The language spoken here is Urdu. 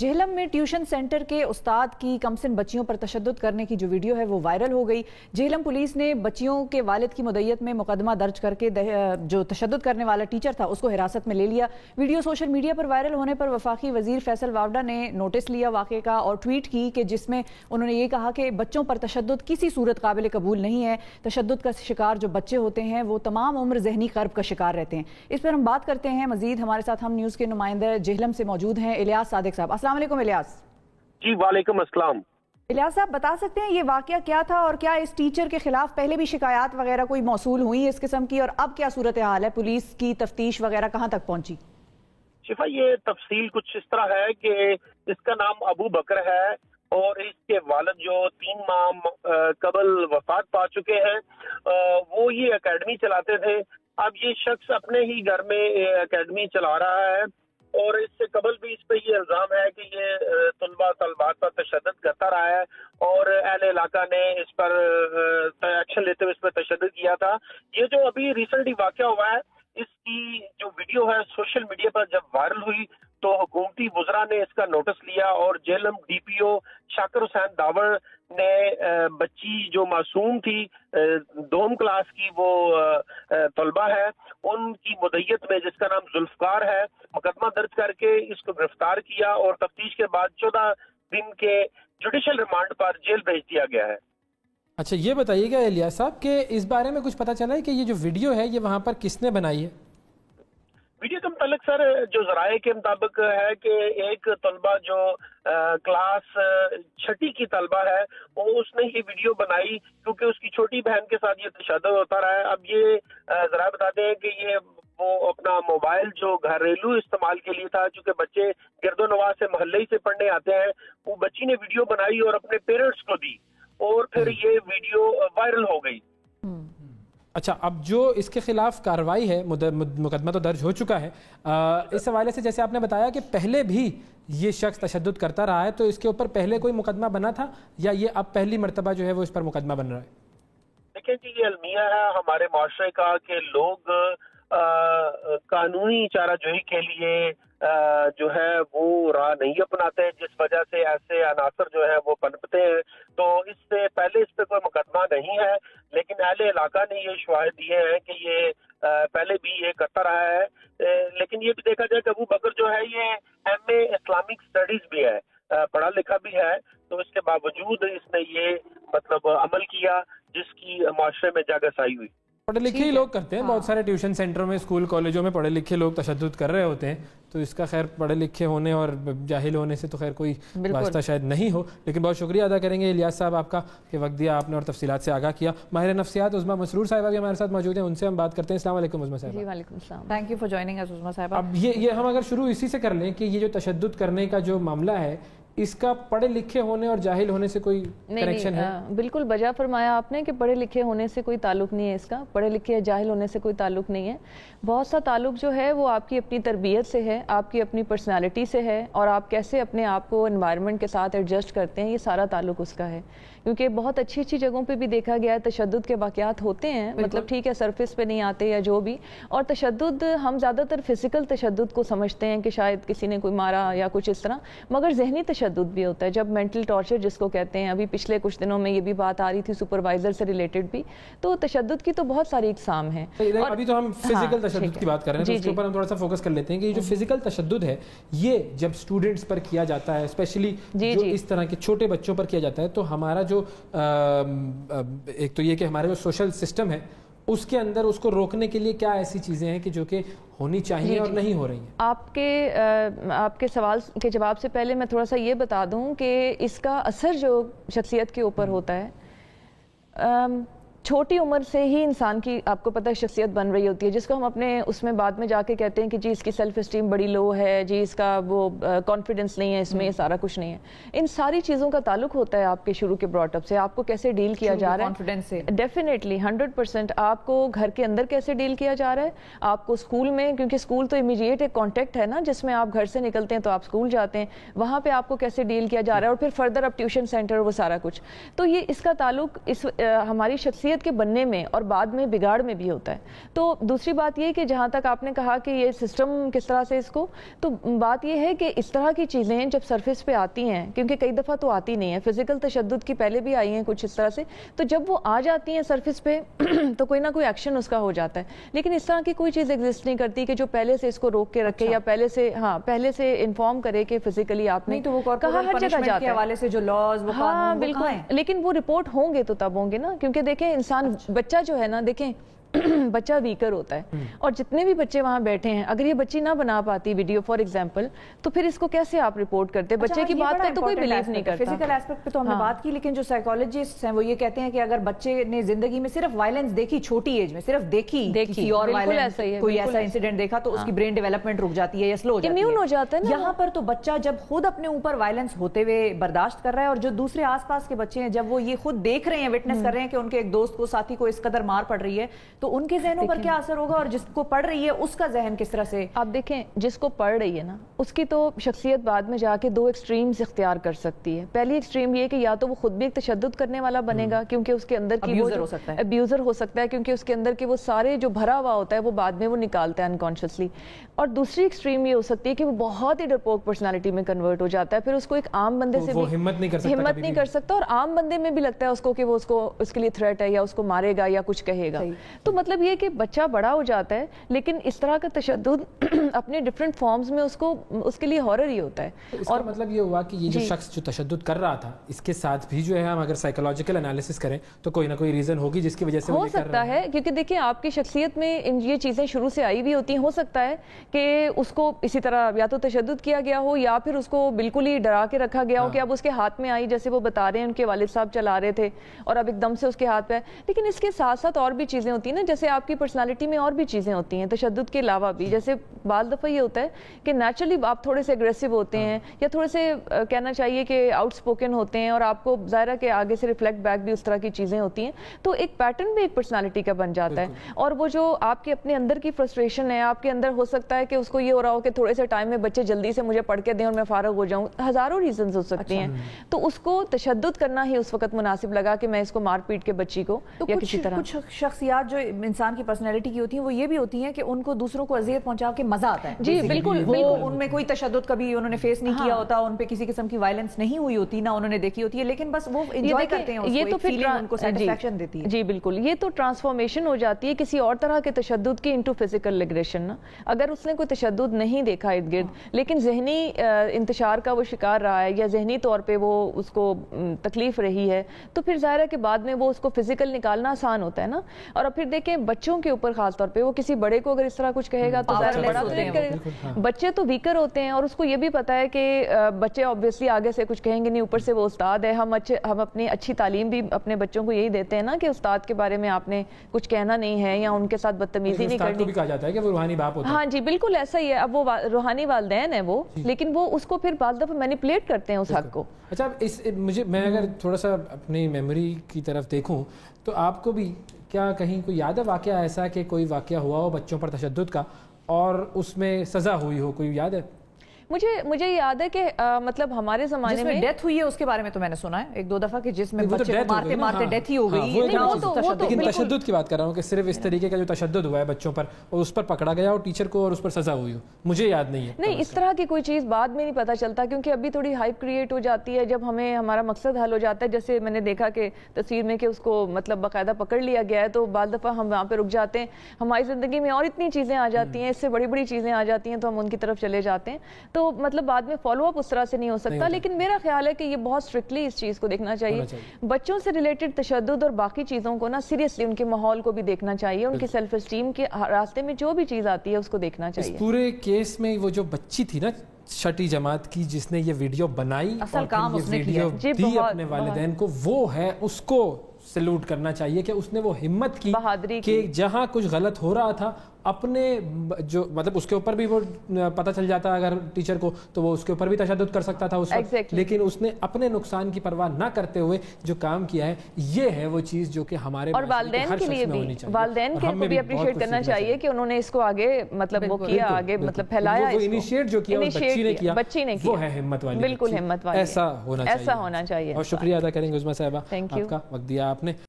جہلم میں ٹیوشن سینٹر کے استاد کی کمسن بچیوں پر تشدد کرنے کی جو ویڈیو ہے وہ وائرل ہو گئی۔ جہلم پولیس نے بچیوں کے والد کی مدعیت میں مقدمہ درج کر کے جو تشدد کرنے والا ٹیچر تھا اس کو حراست میں لے لیا۔ ویڈیو سوشل میڈیا پر وائرل ہونے پر وفاقی وزیر فیصل واوڈہ نے نوٹس لیا واقعے کا اور ٹویٹ کی کہ جس میں انہوں نے یہ کہا کہ بچوں پر تشدد کسی صورت قابل قبول نہیں ہے۔ تشدد کا شکار جو بچے ہوتے ہیں وہ تمام عمر ذہنی کرب کا شکار رہتے ہیں۔ اس پر ہم بات کرتے ہیں مزید، ہمارے ساتھ ہم نیوز کے نمائندہ جہلم سے موجود ہیں الیاس صادق صاحب۔ السلام علیکم الیاس۔ جی وعلیکم السلام۔ الیاس صاحب بتا سکتے ہیں یہ واقعہ کیا تھا اور کیا اس ٹیچر کے خلاف پہلے بھی شکایات وغیرہ کوئی موصول ہوئی اس قسم کی، اور اب کیا صورتحال ہے، پولیس کی تفتیش وغیرہ کہاں تک پہنچی؟ شفا، یہ تفصیل کچھ اس طرح ہے کہ اس کا نام ابو بکر ہے اور اس کے والد جو 3 ماہ قبل وفات پا چکے ہیں، وہ یہ اکیڈمی چلاتے تھے۔ اب یہ شخص اپنے ہی گھر میں اکیڈمی چلا رہا ہے اور اس سے قبل بھی اس پہ یہ الزام ہے کہ یہ طلبات پر تشدد کرتا رہا ہے اور اہل علاقہ نے اس پر ایکشن لیتے ہوئے اس پہ تشدد کیا تھا۔ یہ جو ابھی ریسنٹلی واقعہ ہوا ہے، اس کی جو ویڈیو ہے سوشل میڈیا پر جب وائرل ہوئی تو حکومتی وزراء نے اس کا نوٹس لیا اور جہلم ڈی پی او شاکر حسین داور نے بچی جو معصوم تھی 2 کلاس کی، وہ طلبہ ہے، ان کی مدعیت میں جس کا نام ذوالفقار ہے مقدمہ درج کر کے اس کو گرفتار کیا اور تفتیش کے بعد 14 دن کے جوڈیشل ریمانڈ پر جیل بھیج دیا گیا ہے۔ اچھا یہ بتائیے گا الیاس صاحب کہ اس بارے میں کچھ پتہ چلا ہے کہ یہ جو ویڈیو ہے یہ وہاں پر کس نے بنائی ہے؟ ویڈیو کے متعلق سر جو ذرائع کے مطابق ہے کہ ایک طلبہ جو کلاس 6 کی طلبہ ہے وہ اس نے یہ ویڈیو بنائی کیونکہ اس کی چھوٹی بہن کے ساتھ یہ تشدد ہوتا رہا ہے۔ اب یہ ذرائع بتاتے ہیں کہ یہ وہ اپنا موبائل جو گھریلو استعمال کے لیے تھا، چونکہ بچے گرد و نواح سے محلے ہی سے پڑھنے آتے ہیں، وہ بچی نے ویڈیو بنائی اور اپنے پیرنٹس کو دی اور پھر یہ ویڈیو وائرل ہو گئی۔ اچھا، اب جو اس کے خلاف کارروائی ہے، مقدمہ تو درج ہو چکا ہے، اس حوالے سے جیسے آپ نے بتایا کہ پہلے بھی یہ شخص تشدد کرتا رہا ہے، تو اس کے اوپر پہلے کوئی مقدمہ بنا تھا یا یہ اب پہلی مرتبہ جو ہے وہ اس پر مقدمہ بن رہا ہے؟ دیکھیں جی، یہ المیہ ہے ہمارے معاشرے کا کہ لوگ قانونی چارہ جوئی کے لیے جو ہے وہ راہ نہیں اپناتے، جس وجہ سے ایسے عناصر جو ہے وہ پنپتے ہیں۔ تو اس سے پہلے اس پہ کوئی مقدمہ نہیں ہے، لیکن اہل علاقہ نے یہ شواہد دیے ہیں کہ یہ پہلے بھی یہ کرتا رہا ہے۔ لیکن یہ بھی دیکھا جائے کہ ابو بکر جو ہے یہ ایم اے اسلامک اسٹڈیز بھی ہے، پڑھا لکھا بھی ہے، تو اس کے باوجود اس نے یہ عمل کیا جس کی معاشرے میں جگ آسائی ہوئی۔ پڑھے لکھے ہی لوگ کرتے ہیں، بہت سارے ٹیوشن سینٹروں میں، اسکول کالجوں میں پڑھے لکھے لوگ تشدد کر رہے ہوتے ہیں، تو اس کا خیر پڑھے لکھے ہونے اور جاہل ہونے سے تو خیر کوئی واسطہ شاید نہیں ہو، لیکن بہت شکریہ ادا کریں گے الیاس صاحب آپ کا کہ وقت دیا آپ نے اور تفصیلات سے آگاہ کیا۔ ماہر نفسیات عظمیٰ مسرور صاحبہ بھی ہمارے ساتھ موجود ہیں، ان سے ہم بات کرتے ہیں۔ السلام علیکم عظمیٰ صاحبہ۔ جی وعلیکم السلام، تھینک یو فار جوائننگ اس عظمیٰ صاحبہ۔ اب یہ ہم اگر شروع اسی سے کر لیں کہ یہ جو تشدد کرنے کا جو معاملہ ہے، اس کا پڑھے لکھے ہونے اور جاہل ہونے سے کوئی کنیکشن ہے؟ بالکل بجا فرمایا آپ نے کہ پڑھے لکھے ہونے سے کوئی تعلق نہیں ہے، اس کا پڑھے لکھے یا جاہل ہونے سے کوئی تعلق نہیں ہے۔ بہت سا تعلق جو ہے وہ آپ کی اپنی تربیت سے ہے، آپ کی اپنی پرسنالٹی سے ہے، اور آپ کیسے اپنے آپ کو انوائرمنٹ کے ساتھ ایڈجسٹ کرتے ہیں، یہ سارا تعلق اس کا ہے۔ کیونکہ بہت اچھی اچھی جگہوں پہ بھی دیکھا گیا ہے تشدد کے واقعات ہوتے ہیں، مطلب ٹھیک ہے سرفیس پہ نہیں آتے یا جو بھی، اور تشدد ہم زیادہ تر فزیکل تشدد کو سمجھتے ہیں کہ شاید کسی نے کوئی مارا یا کچھ اس طرح، مگر ذہنی تشدد بھی ہوتا ہے، جب مینٹل ٹارچر جس کو کہتے ہیں۔ ابھی پچھلے کچھ دنوں میں یہ بھی بات آ رہی تھی سپروائزر سے ریلیٹڈ بھی، تو تشدد کی تو بہت ساری اقسام ہیں۔ ابھی تو ہم فزیکل تشدد کی بات کر رہے ہیں، تو اس کے اوپر ہم تھوڑا سا فوکس کر لیتے ہیں کہ یہ جو فزیکل تشدد ہے یہ جب اسٹوڈنٹس پر کیا جاتا ہے، اسپیشلی جو اس طرح کے چھوٹے بچوں پر کیا جاتا ہے، تو ہمارا جو ایک تو یہ کہ ہمارا جو سوشل سسٹم ہے اس کے اندر اس کو روکنے کے لیے کیا ایسی چیزیں ہیں کہ جو کہ ہونی چاہیے اور نہیں ہو رہی ہیں؟ آپ کے سوال کے جواب سے پہلے میں تھوڑا سا یہ بتا دوں کہ اس کا اثر جو شخصیت کے اوپر ہوتا ہے، چھوٹی عمر سے ہی انسان کی آپ کو پتہ ہے شخصیت بن رہی ہوتی ہے، جس کو ہم اپنے اس میں بعد میں جا کے کہتے ہیں کہ جی اس کی سیلف اسٹیم بڑی لو ہے، جی اس کا وہ کانفیڈنس نہیں ہے، اس میں یہ سارا کچھ نہیں ہے۔ ان ساری چیزوں کا تعلق ہوتا ہے آپ کے شروع کے براٹ اپ سے، آپ کو کیسے ڈیل کیا جا رہا ہے، کانفیڈنس سے ڈیفینیٹلی 100%۔ آپ کو گھر کے اندر کیسے ڈیل کیا جا رہا ہے، آپ کو اسکول میں، کیونکہ اسکول تو امیڈیٹ ایک کانٹیکٹ ہے نا، جس میں آپ گھر سے نکلتے ہیں تو آپ اسکول جاتے ہیں، وہاں پہ آپ کو کیسے ڈیل کیا جا رہا ہے، اور پھر فردر اب ٹیوشن سینٹر وہ سارا کچھ۔ تو یہ اس کا تعلق اس ہماری شخصیت شخصیت کے بننے میں اور بعد میں بگاڑ میں بھی ہوتا ہے. تو دوسری بات یہ کہ جہاں تک آپ نے کہا کہ یہ سسٹم کس طرح سے اس کو, تو بات یہ ہے کہ اس طرح کی چیزیں جب سرفیس پہ آتی ہیں, کیونکہ کئی دفعہ تو آتی نہیں ہیں, فزیکل تشدد کی پہلے بھی آئی ہیں کچھ اس طرح سے, تو جب وہ آ جاتی ہیں سرفیس پہ تو کوئی نہ کوئی ایکشن اس کا ہو جاتا ہے. لیکن اس طرح کی کوئی چیز ایگزسٹ نہیں کرتی کہ جو پہلے سے اس کو روک کے رکھے یا پہلے سے انفارم کرے کہ فزیکلی آپ نے کہا ہر جگہ جاتا ہے حوالے سے جو لاز وہ قانون بالکل, لیکن وہ رپورٹ ہوں گے تو تب ہوں گے نا, کیونکہ دیکھیں انسان بچہ جو ہے نا, دیکھیں بچہ ویکر ہوتا ہے, اور جتنے بھی بچے وہاں بیٹھے ہیں اگر یہ بچی نہ بنا پاتی ویڈیو فار ایگزامپل, تو پھر اس کو کیسے آپ رپورٹ کرتے؟ بچے کی بات پر تو کوئی بلیو نہیں کرتا. فزیکل ایسپیکٹ پہ تو ہم نے بات کی, لیکن جو سائیکالوجسٹ ہیں وہ یہ کہتے ہیں کہ اگر بچے نے زندگی میں صرف وائلنس دیکھی, چھوٹی ایج میں صرف دیکھی کسی اور وائلنس, کوئی ایسا انسیڈنٹ دیکھا تو اس کی برین ڈیولپمنٹ رک جاتی ہے یا سلو ہو جاتا ہے. یہاں پر تو بچہ جب خود اپنے اوپر وائلنس ہوتے ہوئے برداشت کر رہا ہے, اور جو دوسرے آس پاس کے بچے ہیں جب وہ یہ خود دیکھ رہے ہیں, وٹنس کر رہے ہیں کہ ان کے ایک دوست کو, ساتھی کو اس قدر مار پڑ رہی ہے, تو ان کے ذہنوں پر کیا اثر ہوگا, اور جس کو پڑھ رہی ہے اس کا ذہن کس طرح سے. آپ دیکھیں جس کو پڑھ رہی ہے نا, اس کی تو شخصیت بعد میں جا کے دو ایکسٹریمز اختیار کر سکتی ہے. پہلی ایکسٹریم یہ کہ یا تو وہ خود بھی ایک تشدد کرنے والا بنے گا, کیونکہ اس کے اندر کی وہ ابیوزر ہو سکتا ہے, کیونکہ اس کے اندر کے وہ سارے جو بھرا ہوا ہوتا ہے وہ بعد میں وہ نکالتا ہے انکانشیسلی. اور دوسری ایکسٹریم یہ ہو سکتی ہے کہ وہ بہت ہی ڈرپوک پرسنالٹی میں کنورٹ ہو جاتا ہے, پھر اس کو ایک عام بندے سے بھی ہمت نہیں کر سکتا, اور عام بندے میں بھی لگتا ہے اس کو کہ وہ اس کے لیے تھریٹ ہے یا اس کو مارے گا یا کچھ کہے گا. تو مطلب یہ کہ بچہ بڑا ہو جاتا ہے, لیکن اس طرح کا تشدد اپنے ڈفرینٹ فارمز میں اس کے لیے ہارر ہی ہوتا ہے. اور مطلب یہ ہوا کہ یہ جو شخص جو تشدد کر رہا تھا, اس کے ساتھ بھی جو ہے ہم اگر سائیکولوجیکل انالیسس کریں تو کوئی نہ کوئی ریزن ہوگی جس کی وجہ سے ہو سکتا ہے, کیونکہ دیکھیں آپ کی شخصیت میں یہ چیزیں شروع سے آئی ہوئی ہوتی ہیں. ہو سکتا ہے کہ اس کو اسی طرح یا تو تشدد کیا گیا ہو, یا پھر اس کو بالکل ہی ڈرا کے رکھا گیا ہو کہ اب اس کے ہاتھ میں آئی, جیسے وہ بتا رہے ہیں ان کے والد صاحب چلا رہے تھے اور اب ایک دم سے اس کے ہاتھ پہ. لیکن اس کے ساتھ ساتھ اور بھی چیزیں ہوتی ہیں نا, جیسے آپ کی پرسنالٹی میں اور بھی چیزیں ہوتی ہیں تشدد کے علاوہ بھی. جیسے بعض دفعہ یہ ہوتا ہے کہ نیچرلی آپ تھوڑے سے اگریسو ہوتے ہیں, یا تھوڑے سے کہنا چاہیے کہ آؤٹ اسپوکن ہوتے ہیں, اور آپ کو ظاہرہ کے آگے سے ریفلیکٹ بیک بھی اس طرح کی چیزیں ہوتی ہیں, تو ایک پیٹرن بھی ایک پرسنالٹی کا بن جاتا ہے. اور وہ جو آپ کے اپنے اندر کی فرسٹریشن ہے, آپ کے اندر ہو سکتا ہے کہ اس کو یہ ہو رہا ہو کہ تھوڑے سے ٹائم میں بچے جلدی سے مجھے پڑھ کے دیں اور میں فارغ ہو جاؤں, ہزاروں ریزنز ہو سکتی ہیں. تو اس کو تشدد کرنا ہی اس وقت مناسب لگا کہ میں اس کو مار پیٹ کے بچی کو یا کسی طرح. کچھ شخصیات جو انسان کی پرسنالٹی کی ہوتی ہیں وہ یہ بھی ہوتی ہیں کہ ان کو دوسروں کو اذیت پہنچا کے مزہ آتا ہے. جی بالکل, ان میں کوئی تشدد کبھی انہوں نے فیس نہیں کیا ہوتا, ان پہ کسی قسم کی وائلنس نہیں ہوئی ہوتی, نہ انہوں نے دیکھی ہوتی ہے, لیکن بس وہ انجوائے کرتے ہیں, یہ تو پھر ان کو سیٹسفیکشن دیتی ہے. جی بالکل, یہ تو ٹرانسفارمیشن ہو جاتی ہے کسی اور طرح کے تشدد کی انٹو فزیکل ایگریشن نا. اگر اس نے کوئی تشدد نہیں دیکھا ارد گرد, لیکن ذہنی انتشار کا وہ شکار رہا ہے, یا ذہنی طور پہ وہ اس کو تکلیف رہی ہے, تو پھر ظاہر ہے کہ بعد میں وہ اس کو فزیکل نکالنا آسان ہوتا ہے نا. اور پھر دیکھیں بچوں کے اوپر خاص طور پہ, وہ کسی بڑے کو اگر اس طرح کچھ کہے گا تو بڑا تو نہیں کرے گا. بچے تو ویکر ہوتے ہیں, اور اس کو یہ بھی پتا ہے کہ بچے آبویسلی آگے سے کچھ کہیں گے نہیں, اوپر سے وہ استاد ہے. ہم اپنی اچھی تعلیم بھی اپنے بچوں کو یہی دیتے ہیں نا کہ استاد کے بارے میں آپ نے کچھ کہنا نہیں ہے, یا ان کے ساتھ بدتمیزی نہیں کرنی. بھی کہا جاتا ہے کہ وہ روحانی باپ ہوتا ہے. ہاں جی بالکل ایسا ہی ہے. اب وہ روحانی والدین ہیں وہ, لیکن وہ اس کو پھر بعض دفعہ مینیپولیٹ کرتے ہیں اس حق کو. اچھا, میں اگر تھوڑا سا اپنی میموری کی طرف دیکھوں تو آپ کو بھی کیا کہیں کوئی یاد ہے واقعہ ایسا کہ کوئی واقعہ ہوا ہو بچوں پر تشدد کا اور اس میں سزا ہوئی ہو, کوئی یاد ہے؟ مجھے یاد ہے کہ مطلب ہمارے زمانے میں ڈیتھ ہوئی ہے, اس کے بارے میں تو میں نے سنا ہے ایک دو دفعہ کہ جس میں بچے کو مارتے مارتے ڈیتھ ہی ہو گئی. لیکن تشدد کی بات کر رہا ہوں کہ صرف اس طریقے کا جو تشدد ہوا ہے بچوں پر, اور اس پر پکڑا گیا اور ٹیچر کو اور اس پر سزا ہوئی ہو, مجھے یاد نہیں ہے. نہیں, اس طرح کی کوئی چیز بعد میں نہیں پتا چلتا, کیونکہ ابھی تھوڑی ہائپ کریٹ ہو جاتی ہے جب ہمیں ہمارا مقصد حل ہو جاتا ہے. جیسے میں نے دیکھا کہ تصویر میں کہ اس کو مطلب باقاعدہ پکڑ لیا گیا ہے, تو بعض دفعہ ہم وہاں پہ رک جاتے ہیں, ہماری زندگی میں اور اتنی چیزیں آ جاتی ہیں, اس سے بڑی بڑی چیزیں آ جاتی ہیں, تو ہم ان کی طرف چلے جاتے ہیں. تو مطلب بعد میں فالو اپ اس طرح سے نہیں ہو سکتا. لیکن میرا خیال ہے کہ یہ بہت اسٹرکٹلی اس چیز کو دیکھنا چاہیے. بچوں سے ریلیٹڈ تشدد اور باقی چیزوں کو نا سیریسلی ان کے ماحول کو بھی دیکھنا چاہیے, ان کی سیلف اسٹیم کے راستے میں جو بھی چیز آتی ہے اس کو دیکھنا چاہیے. اس پورے کیس میں وہ جو بچی تھی نا چھٹی جماعت کی جس نے یہ ویڈیو بنائی اصل کام اس نے کیا دی اپنے والدین کو, وہ ہے اس کو سلوٹ کرنا چاہیے کہ اس نے وہ ہمت کی کہ جہاں کچھ غلط ہو رہا تھا اپنے جو مطلب اس کے اوپر بھی وہ پتہ چل جاتا اگر ٹیچر کو تو وہ اس کے اوپر بھی تشدد کر سکتا تھا اس وقت, لیکن اس نے اپنے نقصان کی پرواہ نہ کرتے ہوئے جو کام کیا ہے, یہ ہے وہ چیز جو کہ ہمارے اور والدین کے لیے بھی, والدین کے کو بھی اپریشیٹ کرنا چاہیے کہ انہوں نے اس کو آگے مطلب وہ کیا, آگے مطلب پھیلایا, وہ انیشیٹ جو کیا بچی نے کیا, وہ ہے ہمت والی, بالکل ہمت والی, ایسا ہونا چاہیے. اور شکریہ ادا کریں گے عظمیٰ صاحبہ, آپ کا وقت دیا آپ نے.